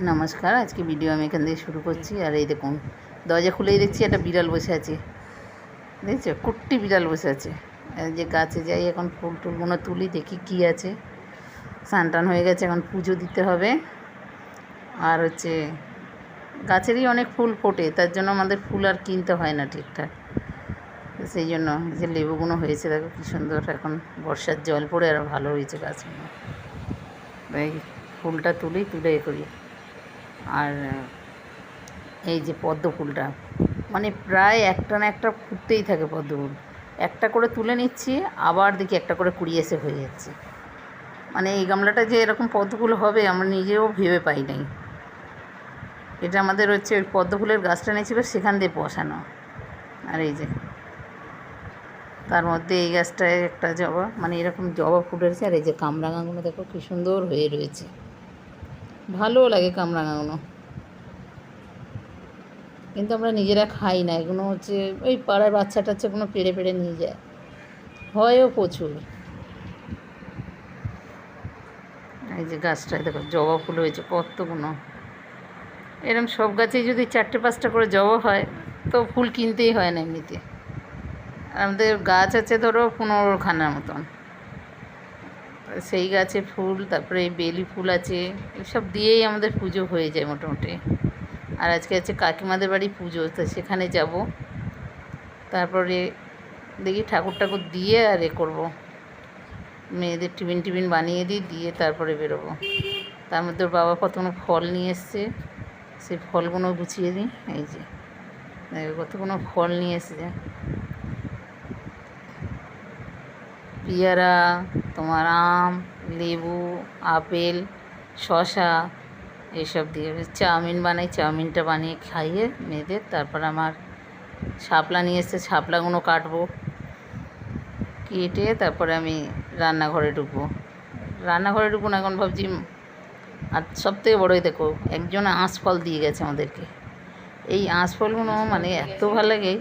নমস্কার, আজকে ভিডিও আমি এখান থেকে শুরু করছি। আর এই দেখুন, দরজা খুলেই দেখছি একটা বিড়াল বসে আছে। দেখছো, কুট্টি বিড়াল বসে আছে। এই যে গাছে যাই, এখন ফুল টুলগুলো তুলি, দেখি কি আছে। স্নান টান হয়ে গেছে, এখন পুজো দিতে হবে। আর গাছেরই অনেক ফুল ফোটে, তার জন্য আমাদের ফুল আর কিনতে হয় না ঠিকঠাক। সেই জন্য যে লেবুগুলো হয়েছে দেখো কী সুন্দর, এখন বর্ষার জল পড়ে আর ভালো হয়েছে গাছগুলো। এই ফুলটা তুলে করি। আর এই যে পদ্ম ফুলটা, মানে প্রায় একটা না একটা ফুটতেই থাকে পদ্ম ফুল। একটা করে তুলে নিচ্ছি, আবার দেখি একটা করে কুড়িয়ে এসে হয়ে যাচ্ছে। মানে এই গামলাটা যে এরকম পদ্ম ফুল হবে আমরা নিজেও ভেবে পাই নাই। এটা আমাদের ওই পদ্ম ফুলের গাছটা নিয়েছিল, সেখান দিয়ে বসানো। আর এই যে তার মধ্যে এই গাছটায় একটা জবা, মানে এরকম জবা ফুল রয়েছে। আর এই যে কামরাঙাগুলো দেখো কী সুন্দর হয়ে রয়েছে, ভালোও লাগে কামরাঙাগুলো। কিন্তু আমরা নিজেরা খাই না এগুলো, ওই পাড়ার বাচ্চা টাচ্চাগুলো পেড়ে পেড়ে নিয়ে যায়, হয়ও প্রচুর। এই যে গাছটায় দেখো জবা ফুল হয়েছে কতগুলো। এরকম সব গাছেই যদি 4-5টা করে জবা হয় তো ফুল কিনতেই হয় না এমনিতে। আমাদের গাছ আছে ধরো 15খানার মতন, সেই গাছে ফুল, তারপরে এই বেলি ফুল আছে, এসব দিয়েই আমাদের পুজো হয়ে যায় মোটামুটি। আর আজকে আছে কাকিমাদের বাড়ি পুজো, তো সেখানে যাব। তারপরে দেখি ঠাকুর দিয়ে আর করবো, মেয়েদের টিফিন বানিয়ে দিয়ে তারপরে বেরোবো। তার মধ্যে ওর বাবা কতগুলো ফল নিয়ে এসছে, সেই ফলগুলো গুছিয়ে দিই। এই যে দেখো কতগুলো ফল নিয়ে এসেছে, পেয়ারা, তোমার আম, লেবু, আপেল, শশা, এইসব দিয়ে চাউমিন বানাই। চাউমিনটা বানিয়ে খাইয়ে মেয়েদের, তারপর আমার শাপলা নিয়ে এসছে, শাপলাগুলো কাটবো, কেটে তারপরে আমি রান্নাঘরে ঢুকবো না, এখন ভাবছি। আর সবথেকে বড়োই দেখো, একজন আঁশফল দিয়ে গেছে আমাদেরকে। এই আঁশফলগুলো মানে এত ভালো লাগে,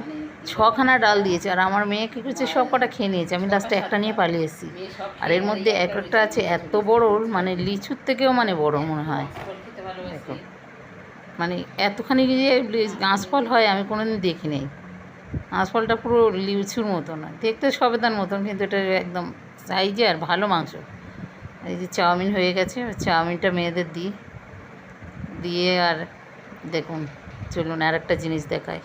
6খানা ডাল দিয়েছে। আর আমার মেয়ে কী করছে, সব কটা খেয়ে নিয়েছে, আমি লাস্টে একটা নিয়ে পালিয়ে এসেছি। আর এর মধ্যে একটা আছে এত বড়, মানে লিচুর থেকেও মানে বড় মনে হয়। দেখো মানে এতখানি যে আঁশফল হয় আমি কোনোদিন দেখি নাই। আঁশফলটা পুরো লিচুর মতো না, দেখতে সবেদার মতন, কিন্তু এটা একদম সাইজে আর ভালো মাংস। এই যে চাউমিন হয়ে গেছে, চাউমিনটা মেয়েদের দিয়ে আর দেখুন, চলুন আর একটা জিনিস দেখায়।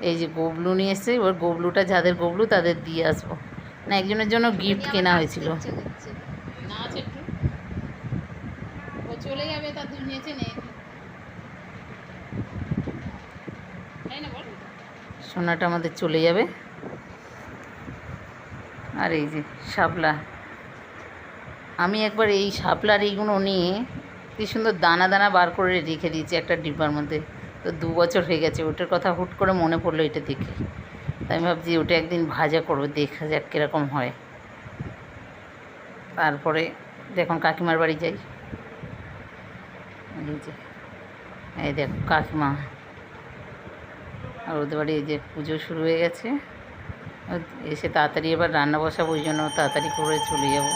এই যে গোবলু নিয়ে এসছে, ওর গোবলুটা যাদের গোবলু তাদের দিয়ে আসবো। না, একজনের জন্য গিফট কেনা হয়েছিল। চলে যাবে, তার নিয়েছে নেই সোনাটা আমাদের চলে যাবে। আর এই যে শাপলা, আমি একবার এই শাপলার এইগুলো নিয়ে কী সুন্দর দানা দানা বার করে রেখে দিয়েছি একটা ডিব্বার মধ্যে। তো 2 বছর হয়ে গেছে, ওটার কথা হুট করে মনে পড়লো এটা দেখে। তাই আমি ভাবছি ওটা একদিন ভাজা করবো, দেখা যাক কীরকম হয়। তারপরে যখন কাকিমার বাড়ি যাই, এই যে এই দেখো কাকিমা আর ওদের বাড়ি, এই যে পুজো শুরু হয়ে গেছে। এসে তাড়াতাড়ি এবার রান্না বসাবো, ওই জন্য তাড়াতাড়ি করে চলে যাবো।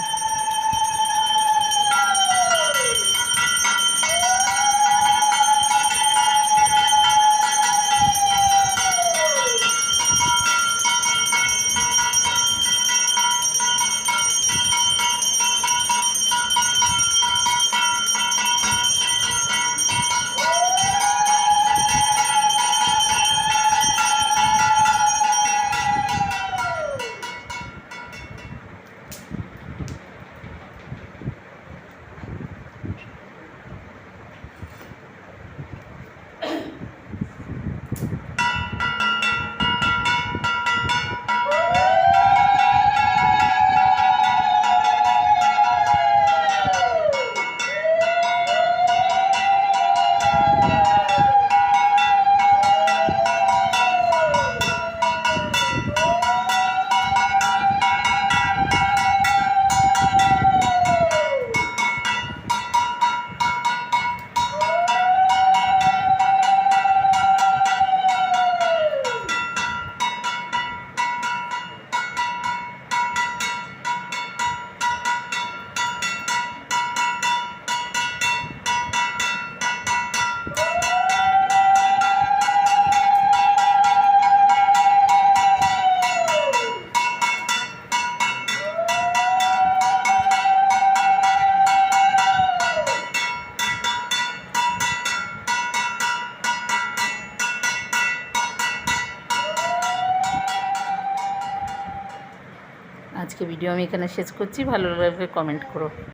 আজকে ভিডিও আমি এখানে শেষ করছি, ভালো লাগলে কমেন্ট করো।